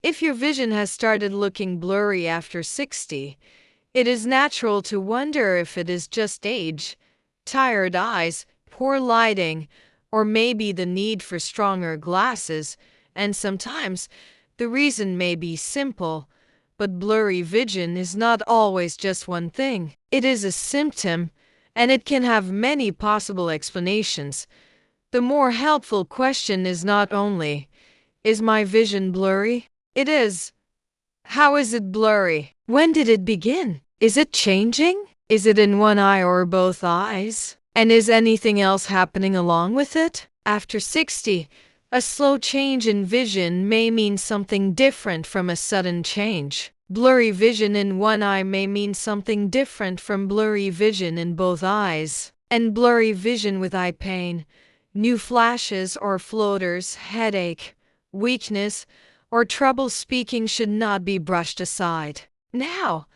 If your vision has started looking blurry after 60, it is natural to wonder if it is just age, tired eyes, poor lighting, or maybe the need for stronger glasses, and sometimes the reason may be simple, but blurry vision is not always just one thing. It is a symptom, and it can have many possible explanations. The more helpful question is not only, is my vision blurry? It is, how is it blurry? When did it begin? Is it changing? Is it in one eye or both eyes? And is anything else happening along with it? After 60, a slow change in vision may mean something different from a sudden change. Blurry vision in one eye may mean something different from blurry vision in both eyes. And blurry vision with eye pain, new flashes or floaters, headache, weakness, or trouble speaking should not be brushed aside. Now,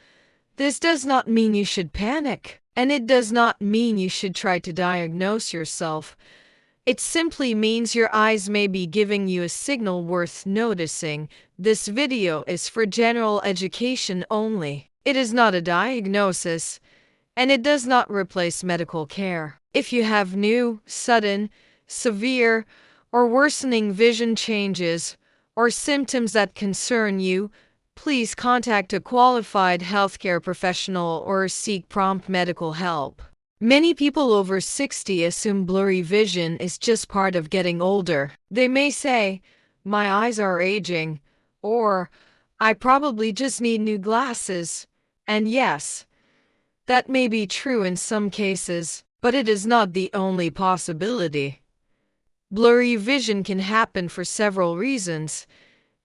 this does not mean you should panic, and it does not mean you should try to diagnose yourself. It simply means your eyes may be giving you a signal worth noticing. This video is for general education only. It is not a diagnosis, and it does not replace medical care. If you have new, sudden, severe, or worsening vision changes, or symptoms that concern you, please contact a qualified healthcare professional or seek prompt medical help. Many people over 60 assume blurry vision is just part of getting older. They may say, "My eyes are aging," or "I probably just need new glasses." And yes, that may be true in some cases, but it is not the only possibility. Blurry vision can happen for several reasons,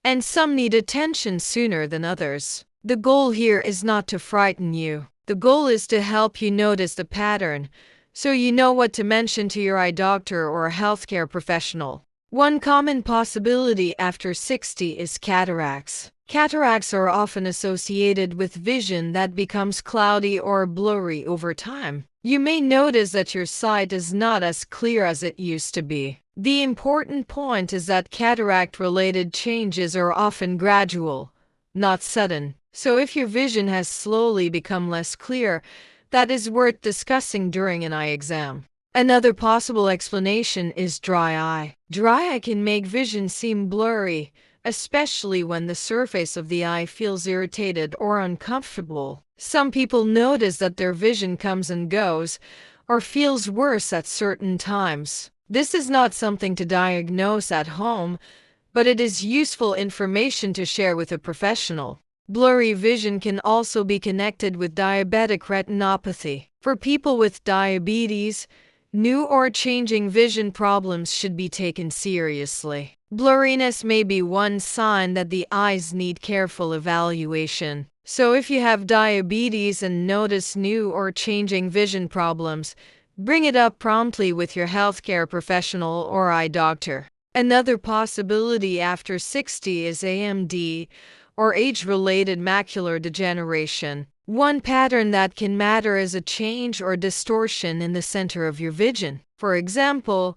and some need attention sooner than others. The goal here is not to frighten you. The goal is to help you notice the pattern, so you know what to mention to your eye doctor or a healthcare professional. One common possibility after 60 is cataracts. Cataracts are often associated with vision that becomes cloudy or blurry over time. You may notice that your sight is not as clear as it used to be. The important point is that cataract-related changes are often gradual, not sudden. So if your vision has slowly become less clear, that is worth discussing during an eye exam. Another possible explanation is dry eye. Dry eye can make vision seem blurry, especially when the surface of the eye feels irritated or uncomfortable. Some people notice that their vision comes and goes, or feels worse at certain times. This is not something to diagnose at home, but it is useful information to share with a professional. Blurry vision can also be connected with diabetic retinopathy. For people with diabetes, new or changing vision problems should be taken seriously. Blurriness may be one sign that the eyes need careful evaluation. So if you have diabetes and notice new or changing vision problems, bring it up promptly with your healthcare professional or eye doctor. Another possibility after 60 is AMD, or age-related macular degeneration. One pattern that can matter is a change or distortion in the center of your vision. For example,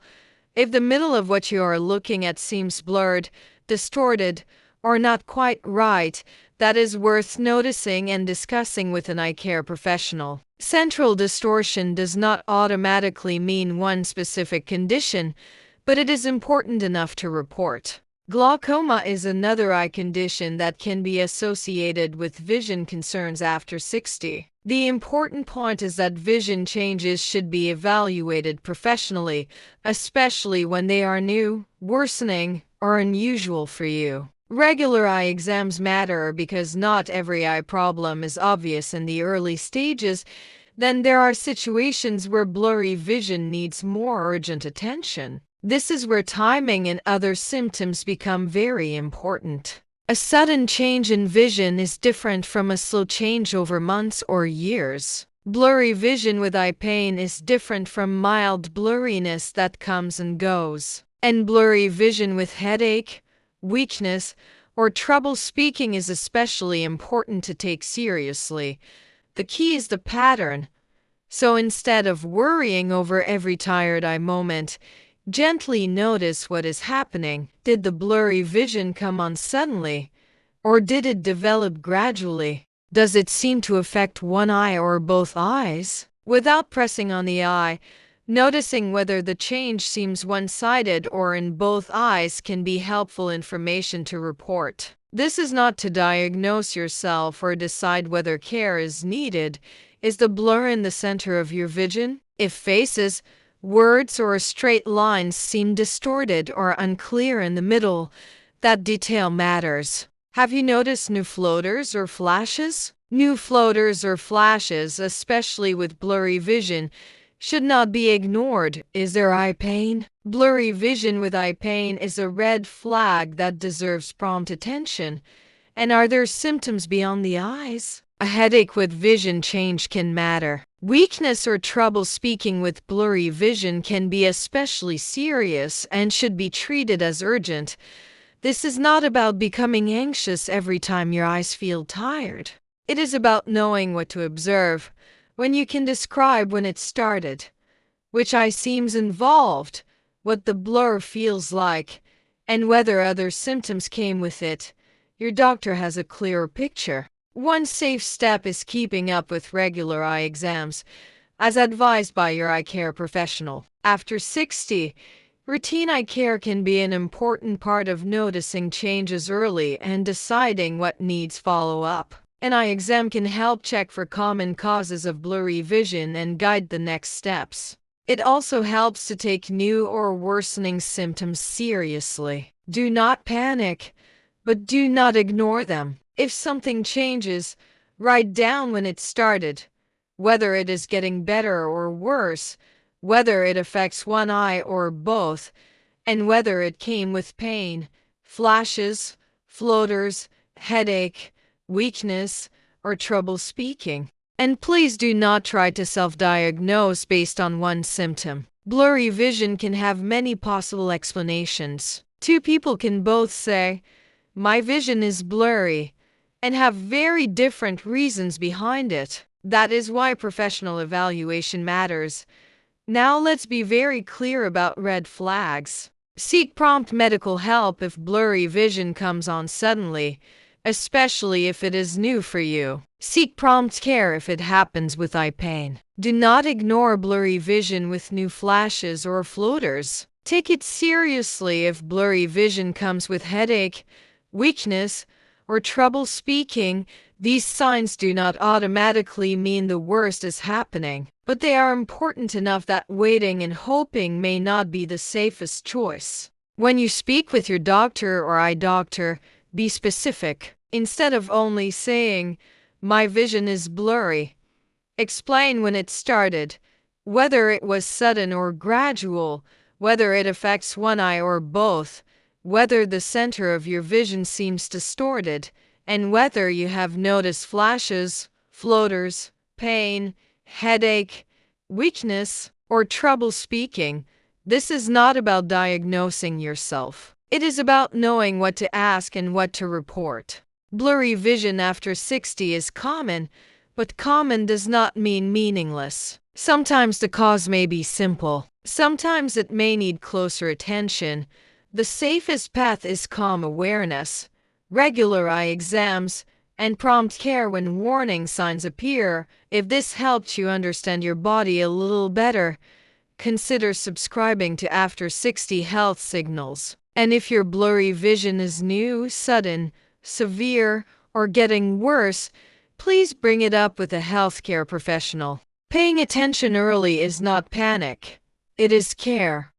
if the middle of what you are looking at seems blurred, distorted, or not quite right, that is worth noticing and discussing with an eye care professional. Central distortion does not automatically mean one specific condition, but it is important enough to report. Glaucoma is another eye condition that can be associated with vision concerns after 60. The important point is that vision changes should be evaluated professionally, especially when they are new, worsening, or unusual for you. Regular eye exams matter because not every eye problem is obvious in the early stages. Then there are situations where blurry vision needs more urgent attention. This is where timing and other symptoms become very important. A sudden change in vision is different from a slow change over months or years. Blurry vision with eye pain is different from mild blurriness that comes and goes. And blurry vision with headache, weakness, or trouble speaking is especially important to take seriously. The key is the pattern. So instead of worrying over every tired eye moment, gently notice what is happening. Did the blurry vision come on suddenly? Or did it develop gradually? Does it seem to affect one eye or both eyes? Without pressing on the eye, noticing whether the change seems one-sided or in both eyes can be helpful information to report. This is not to diagnose yourself or decide whether care is needed. Is the blur in the center of your vision? If faces, words, or straight lines seem distorted or unclear in the middle, that detail matters. Have you noticed new floaters or flashes? New floaters or flashes, especially with blurry vision, should not be ignored. Is there eye pain? Blurry vision with eye pain is a red flag that deserves prompt attention. And are there symptoms beyond the eyes? A headache with vision change can matter. Weakness or trouble speaking with blurry vision can be especially serious and should be treated as urgent. This is not about becoming anxious every time your eyes feel tired. It is about knowing what to observe, when you can describe when it started, which eye seems involved, what the blur feels like, and whether other symptoms came with it. Your doctor has a clearer picture. One safe step is keeping up with regular eye exams, as advised by your eye care professional. After 60, routine eye care can be an important part of noticing changes early and deciding what needs follow-up. An eye exam can help check for common causes of blurry vision and guide the next steps. It also helps to take new or worsening symptoms seriously. Do not panic, but do not ignore them. If something changes, write down when it started, whether it is getting better or worse, whether it affects one eye or both, and whether it came with pain, flashes, floaters, headache, weakness, or trouble speaking. And please do not try to self-diagnose based on one symptom. Blurry vision can have many possible explanations. Two people can both say, "My vision is blurry," and have very different reasons behind it. That is why professional evaluation matters. Now let's be very clear about red flags. Seek prompt medical help if blurry vision comes on suddenly, especially if it is new for you. Seek prompt care if it happens with eye pain. Do not ignore blurry vision with new flashes or floaters. Take it seriously if blurry vision comes with headache, weakness, or trouble speaking. These signs do not automatically mean the worst is happening, but they are important enough that waiting and hoping may not be the safest choice. When you speak with your doctor or eye doctor, be specific. Instead of only saying, "My vision is blurry," explain when it started, whether it was sudden or gradual, whether it affects one eye or both, whether the center of your vision seems distorted, and whether you have noticed flashes, floaters, pain, headache, weakness, or trouble speaking. This is not about diagnosing yourself. It is about knowing what to ask and what to report. Blurry vision after 60 is common, but common does not mean meaningless. Sometimes the cause may be simple. Sometimes it may need closer attention. The safest path is calm awareness, regular eye exams, and prompt care when warning signs appear. If this helped you understand your body a little better, consider subscribing to After 60 Health Signals. And if your blurry vision is new, sudden, severe, or getting worse, please bring it up with a healthcare professional. Paying attention early is not panic. It is care.